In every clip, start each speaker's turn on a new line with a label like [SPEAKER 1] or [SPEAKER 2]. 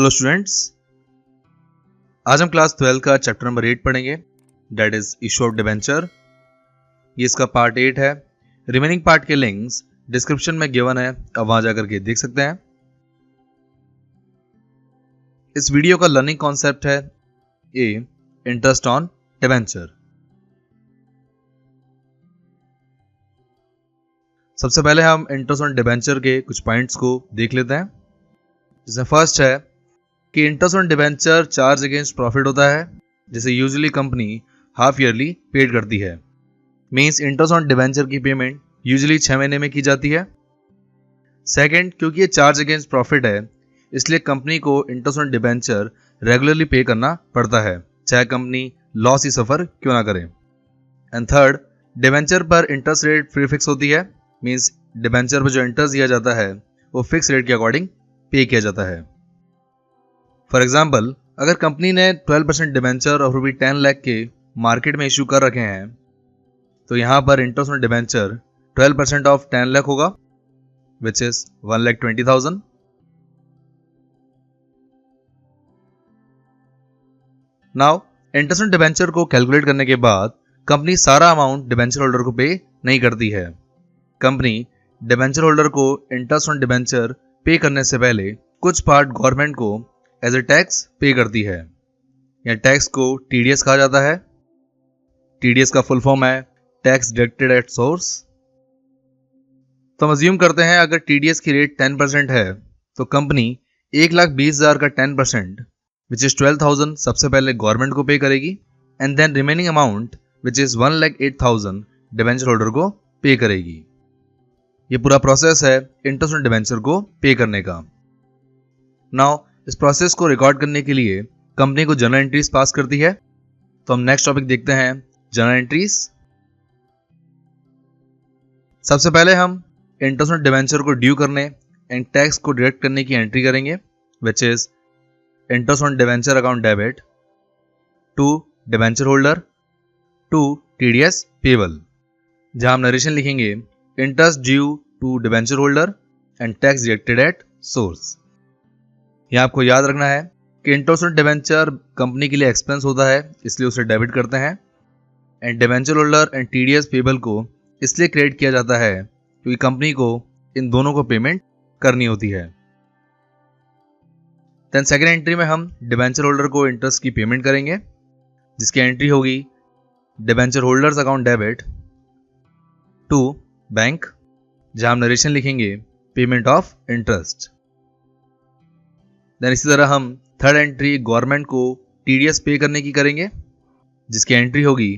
[SPEAKER 1] Hello students, आज हम class 12 का चैप्टर नंबर 8 पढ़ेंगे, that is issue of debenture. ये इसका पार्ट 8 है। रिमेनिंग पार्ट के लिंक्स डिस्क्रिप्शन में गिवन है, अब वहां जाकर के देख सकते हैं। इस वीडियो का लर्निंग कॉन्सेप्ट है ए इंटरेस्ट ऑन डिबेंचर। सबसे पहले हम इंटरेस्ट ऑन डिबेंचर के कुछ पॉइंट्स को देख लेते हैं। जिसमें फर्स्ट है कि interest on debenture charge against profit होता है, जिसे usually company half yearly paid करती है। मींस इंटरेस्ट ऑन डिबेंचर की पेमेंट यूजुअली 6 महीने में की जाती है। सेकंड, क्योंकि ये चार्ज अगेंस्ट प्रॉफिट है, इसलिए कंपनी को इंटरेस्ट ऑन डिबेंचर रेगुलरली पे करना पड़ता है, चाहे कंपनी लॉस ही सफर क्यों ना करे। एंड थर्ड, डिबेंचर पर इंटरेस्ट रेट फ्री फिक्स होती है। मींस डिबेंचर पर जो इंटरेस्ट दिया जाता है वो फिक्स रेट के अकॉर्डिंग पे किया जाता है। फॉर एग्जाम्पल, अगर कंपनी ने 12% डिबेंचर ऑफ ₹10 लाख के मार्केट में इशू कर रखे हैं, तो यहां पर interest on debenture 12% of 10 lakh होगा, which is 1,20,000। Now interest on debenture को कैलकुलेट करने के बाद कंपनी सारा अमाउंट डिबेंचर होल्डर को पे नहीं करती है। कंपनी डिबेंचर होल्डर को इंटरेस्ट ऑन डिबेंचर पे करने से पहले कुछ पार्ट गवर्नमेंट को एज ए टैक्स पे करती है। यह टैक्स को टीडीएस कहा जाता है। टीडीएस का फुल फॉर्म है टैक्स डिडक्टेड एट सोर्स। तो हम अज्यूम करते हैं अगर टीडीएस की रेट 10% है, तो कंपनी 1,20,000 का 10% विच इज 12,000 सबसे पहले गवर्नमेंट को पे करेगी, and then remaining amount which is 1,08,000 debenture holder को पे करेगी। ये पूरा प्रोसेस है इंटरेस्ट ऑन डिबेंचर को पे करने का। नाउ इस प्रोसेस को रिकॉर्ड करने के लिए कंपनी को जर्नल एंट्रीज पास करती है। तो हम नेक्स्ट टॉपिक देखते हैं, जर्नल एंट्रीज। सबसे पहले हम इंटरेस्ट ऑन डिबेंचर को ड्यू करने एंड टैक्स को डिडक्ट करने की एंट्री करेंगे, which is interest on debenture account debit to debenture holder to TDS payable, जहां हम नरेशन लिखेंगे interest due to debenture holder and tax deducted at source. यह आपको याद रखना है कि इंटरेस्ट ऑन डिबेंचर कंपनी के लिए एक्सपेंस होता है, इसलिए उसे डेबिट करते हैं, and debenture holder and TDS payable को इसलिए क्रेडिट किया जाता है क्योंकि कंपनी को इन दोनों को पेमेंट करनी होती है। देन सेकेंड एंट्री में हम डिबेंचर होल्डर को इंटरेस्ट की पेमेंट करेंगे, जिसकी एंट्री होगी debenture holders account debit to bank, जहां हम नरेशन लिखेंगे पेमेंट ऑफ इंटरेस्ट। देन इसी तरह हम थर्ड एंट्री गवर्नमेंट को टीडीएस पे करने की करेंगे, जिसकी एंट्री होगी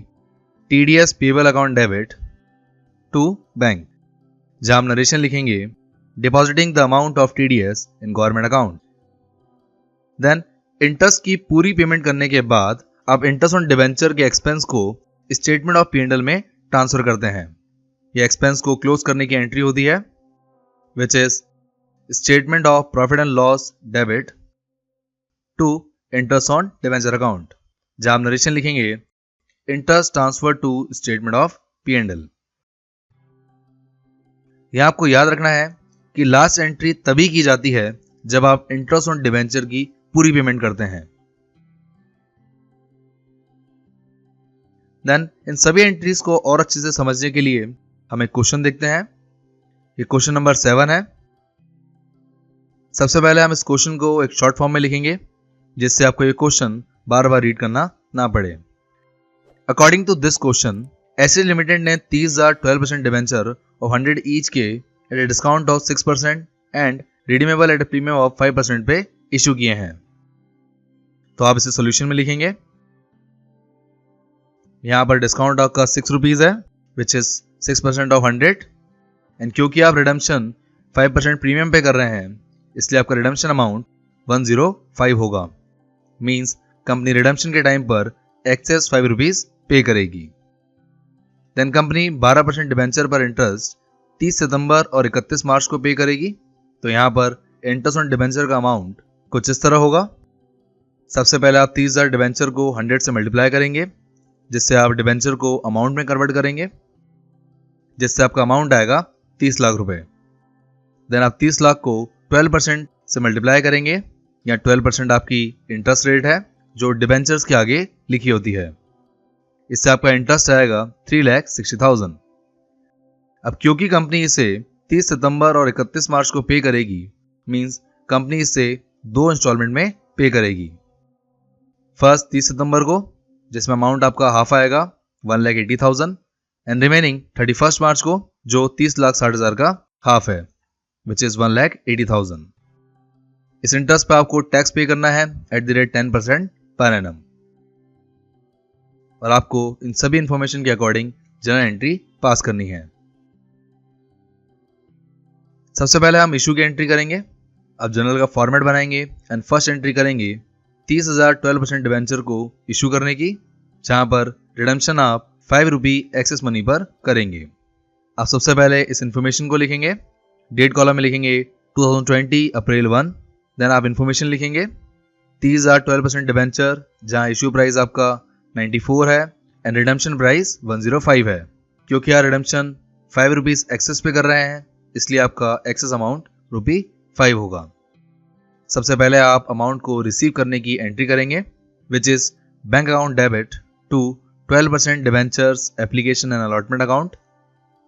[SPEAKER 1] TDS payable account debit to bank, जहां हम नरेशन लिखेंगे depositing the amount of TDS in government account. Then interest की पूरी पेमेंट करने के बाद आप इंटरेस्ट ऑन डिबेंचर के एक्सपेंस को स्टेटमेंट ऑफ P&L में ट्रांसफर करते हैं। यह एक्सपेंस को क्लोज करने की एंट्री होती है, which is statement of profit and loss debit to interest on debenture account, जहां हम नरेशन लिखेंगे interest transfer to statement of P&L। यह आपको याद रखना है कि लास्ट एंट्री तभी की जाती है जब आप इंटरेस्ट ऑन डिबेंचर की पूरी पेमेंट करते हैं। देन इन सभी एंट्रीज को और अच्छे से समझने के लिए हम एक क्वेश्चन देखते हैं। ये क्वेश्चन नंबर 7 है। सबसे पहले हम इस क्वेश्चन को एक शॉर्ट फॉर्म में लिखेंगे, जिससे आपको ये क्वेश्चन बार बार रीड करना ना पड़े। According to this question, Acid Limited ने 30,000 12% डिबेंचर ऑफ 100 ईच के at a discount of 6% and redeemable at a premium of 5% पे इशू किए हैं। तो आप इसे सोल्यूशन में लिखेंगे। यहां पर डिस्काउंट का 6 रुपीज है, विच इज 6% ऑफ 100, एंड क्योंकि आप रिडम्पशन 5% प्रीमियम पे कर रहे हैं, इसलिए आपका रिडम्पशन अमाउंट 105 होगा। मींस कंपनी रिडम्पशन के टाइम पर एक्सेस 5 रुपीज पे करेगी। देन कंपनी 12% डिबेंचर पर इंटरेस्ट 30 सितंबर और 31 मार्च को पे करेगी। तो यहां पर इंटरेस्ट ऑन डिबेंचर का अमाउंट कुछ इस तरह होगा। सबसे पहले आप 30,000 डिबेंचर को 100 से मल्टीप्लाई करेंगे, जिससे आप डिबेंचर को अमाउंट में कन्वर्ट करेंगे, जिससे आपका अमाउंट आएगा 30 लाख रुपए। देन आप 30 लाख को 12% से मल्टीप्लाई करेंगे, या 12% आपकी इंटरेस्ट रेट है जो डिबेंचर्स के आगे लिखी होती है। इससे आपका इंटरेस्ट आएगा 3,60,000। अब क्योंकि कंपनी इसे 30 सितंबर और 31 मार्च को पे करेगी, मींस कंपनी इसे 2 इंस्टॉलमेंट में पे करेगी। फर्स्ट 30 सितंबर को, जिसमें अमाउंट आपका हाफ आएगा 1,80,000, एंड रिमेनिंग 31 मार्च को जो 30,60,000 का हाफ है, विच इज 1,80,000। इस इंटरेस्ट पे आपको टैक्स पे करना है at the rate 10% per annum, और आपको इन सभी इंफॉर्मेशन के अकॉर्डिंग जर्नल एंट्री पास करनी है। सबसे पहले हम इशू की एंट्री करेंगे। अब जर्नल का फॉर्मेट बनाएंगे एंड फर्स्ट एंट्री करेंगे 30,000 12% डिबेंचर को इशू करने की, जहां पर रिडम्पशन आप 5 रुपी एक्सेस मनी पर करेंगे। आप सबसे पहले इस इंफॉर्मेशन को लिखेंगे। डेट कॉलम में लिखेंगे 2020 अप्रैल 1। देन आप इंफॉर्मेशन लिखेंगे 30,000 12% डिबेंचर, जहां इशू प्राइस आपका 94 है एंड रिडम्पशन प्राइस 105 है। क्योंकि आप रिडम्पशन 5 रुपीज एक्सेस पे कर रहे हैं, इसलिए आपका एक्सेस अमाउंट ₹5 होगा। सबसे पहले आप अमाउंट को रिसीव करने की एंट्री करेंगे, which is bank account debit to 12% debentures application and allotment account,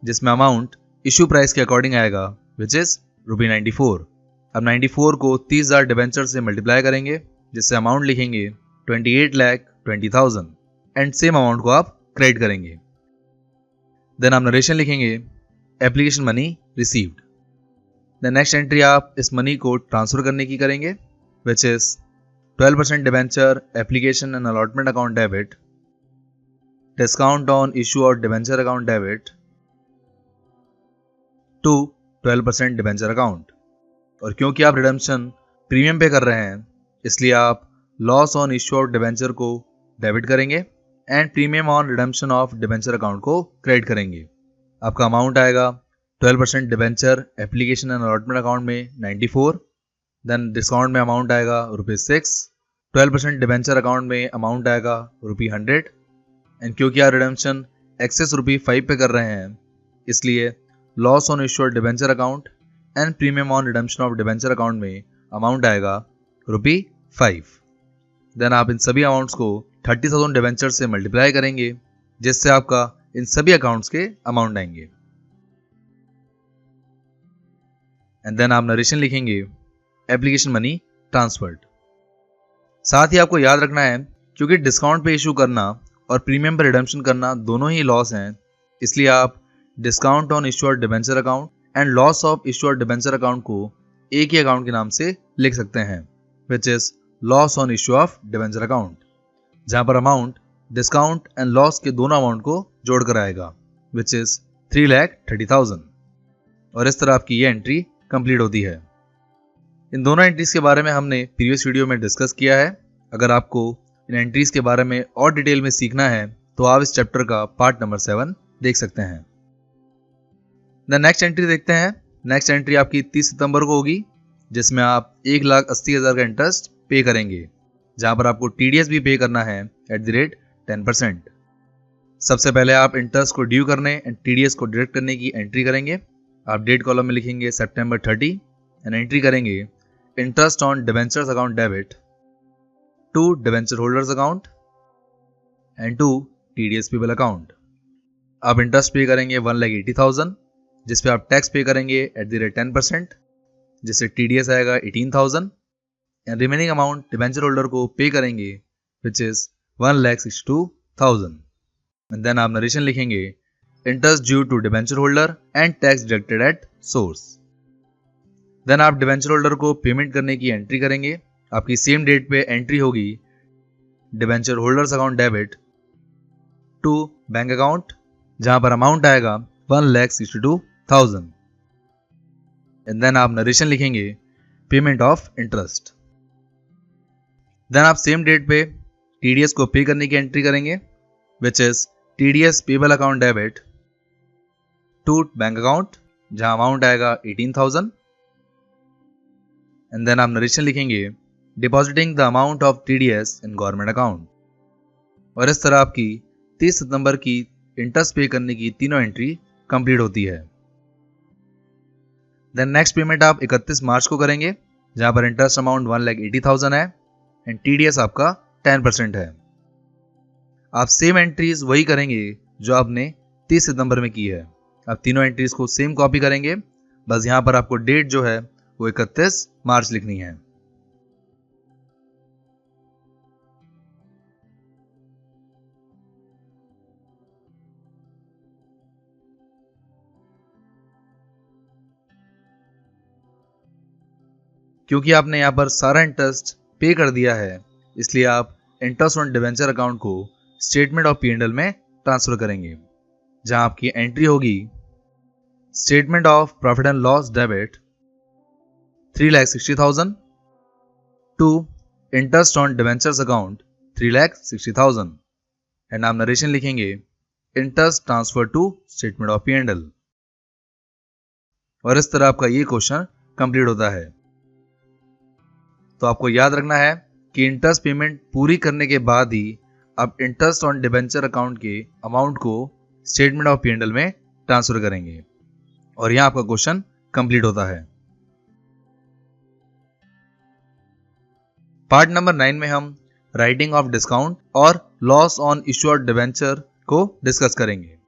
[SPEAKER 1] जिसमें अमाउंट इशू प्राइस के अकॉर्डिंग आएगा, विच इज ₹94। अब 94 को 30,000 डिबेंचर से मल्टीप्लाई करेंगे, जिससे अमाउंट लिखेंगे 28,20,000 एंड सेम अमाउंट को आप क्रेडिट करेंगे। देन आप नरेशन लिखेंगे application money received. The next entry आप इस मनी को ट्रांसफर करने की करेंगे, which is 12% debenture application and allotment account debit, discount on issue और debenture account debit to 12% debenture account. और क्योंकि आप रिडम्पशन प्रीमियम पे कर रहे हैं, इसलिए आप loss on issue of debenture को डेबिट करेंगे and premium on redemption of debenture account को क्रेडिट करेंगे। आपका अमाउंट आएगा 12% debenture application and allotment account में 94, देन डिस्काउंट में अमाउंट आएगा ₹6, 12% डिबेंचर अकाउंट में अमाउंट आएगा ₹100, एंड क्योंकि आप रिडम्पशन एक्सेस ₹5 पे कर रहे हैं, इसलिए loss on issued debenture account and premium on redemption of debenture account में अमाउंट आएगा ₹5। देन आप इन सभी अमाउंट्स को 30,000 डिबेंचर से मल्टीप्लाई करेंगे, जिससे आपका इन सभी अकाउंट्स के अमाउंट आएंगे। एंड देन आप नरेशन लिखेंगे एप्लीकेशन मनी ट्रांसफर्ड। साथ ही आपको याद रखना है, क्योंकि डिस्काउंट पे इशू करना और प्रीमियम पर रिडम्पशन करना दोनों ही लॉस हैं, इसलिए आप discount on issued debenture account and loss of issued debenture account को एक ही अकाउंट के नाम से लिख सकते हैं, which is loss on issue of debenture account, जहां पर अमाउंट डिस्काउंट एंड लॉस के दोनों अमाउंट को जोड़कर आएगा, विच इज 3,30,000। और इस तरह आपकी ये एंट्री कंप्लीट होती है। इन दोनों एंट्रीज के बारे में हमने प्रीवियस वीडियो में डिस्कस किया है। अगर आपको इन एंट्रीज के बारे में और डिटेल में सीखना है तो आप इस चैप्टर का पार्ट नंबर 7 देख सकते हैं। द नेक्स्ट एंट्री देखते हैं। नेक्स्ट एंट्री आपकी 30 सितंबर को होगी, जिसमें आप 1,80,000 का इंटरेस्ट पे करेंगे, जहां पर आपको TDS भी पे करना है एट द रेट 10%। सबसे पहले आप इंटरेस्ट को ड्यू करने एंड TDS को डिडक्ट करने की एंट्री करेंगे। आप डेट कॉलम में लिखेंगे सितंबर 30 एंड एंट्री करेंगे interest on debentures account debit to debenture holders account and to TDS payable account. आप इंटरेस्ट पे करेंगे 1,80,000, जिसपे आप टैक्स पे करेंगे एट द रेट 10%, जिससे TDS आएगा 18,000 and remaining amount debenture holder को पे करेंगे, विच इज 1,62,000। एंड देन आप नरेशन लिखेंगे interest due to debenture holder and tax deducted at source. Then आप डिबेंचर होल्डर को पेमेंट करने की एंट्री करेंगे। आपकी सेम डेट पे एंट्री होगी debenture holders account debit to bank account, जहां पर अमाउंट आएगा 1,62,000। एंड देन आप नरेशन लिखेंगे पेमेंट ऑफ इंटरेस्ट। देन आप सेम डेट पे TDS को पे करने की एंट्री करेंगे, which is TDS payable account debit to bank account, जहां अमाउंट आएगा 18,000। एंड देन आप नरेशन लिखेंगे depositing the amount of TDS in government account. और इस तरह आपकी 30 सितंबर की इंटरेस्ट पे करने की तीनों एंट्री कंप्लीट होती है। देन नेक्स्ट पेमेंट आप 31 मार्च को करेंगे, जहां पर इंटरेस्ट अमाउंट 1,80,000 है एंड TDS आपका 10% है। आप सेम एंट्रीज वही करेंगे जो आपने 30 सितंबर में की है। आप तीनों एंट्रीज को सेम कॉपी करेंगे, बस यहां पर आपको डेट जो है वो 31 मार्च लिखनी है। क्योंकि आपने यहाँ पर सारा इंटरेस्ट पे कर दिया है, इसलिए आप इंटरेस्ट ऑन डिवेंचर अकाउंट को स्टेटमेंट ऑफ P&L में ट्रांसफर करेंगे, जहां आपकी एंट्री होगी statement of profit and loss debit 3,60,000 to interest on debentures account 3,60,000 and आप नरेशन लिखेंगे interest transfer to statement of P&L। और इस तरह आपका ये क्वेश्चन कंप्लीट होता है। तो आपको याद रखना है कि इंटरेस्ट पेमेंट पूरी करने के बाद ही आप इंटरेस्ट ऑन डिबेंचर अकाउंट के अमाउंट को स्टेटमेंट ऑफ P&L में ट्रांसफर करेंगे और यहां आपका क्वेश्चन कंप्लीट होता है। पार्ट नंबर 9 में हम राइटिंग ऑफ डिस्काउंट और लॉस ऑन इश्यूड डिबेंचर को डिस्कस करेंगे।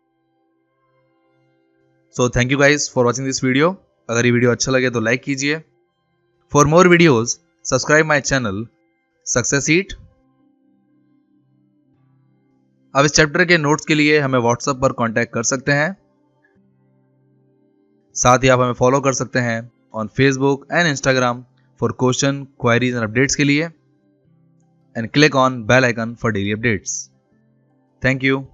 [SPEAKER 1] So thank you guys for watching this video. अगर ये वीडियो अच्छा लगे तो लाइक कीजिए। For more videos subscribe my channel success eat. अब इस चैप्टर के नोट्स के लिए हमें व्हाट्सएप पर कांटेक्ट कर सकते हैं। साथ ही आप हमें फॉलो कर सकते हैं on Facebook and Instagram for question, queries and updates के लिए and click on bell icon for daily updates. Thank you.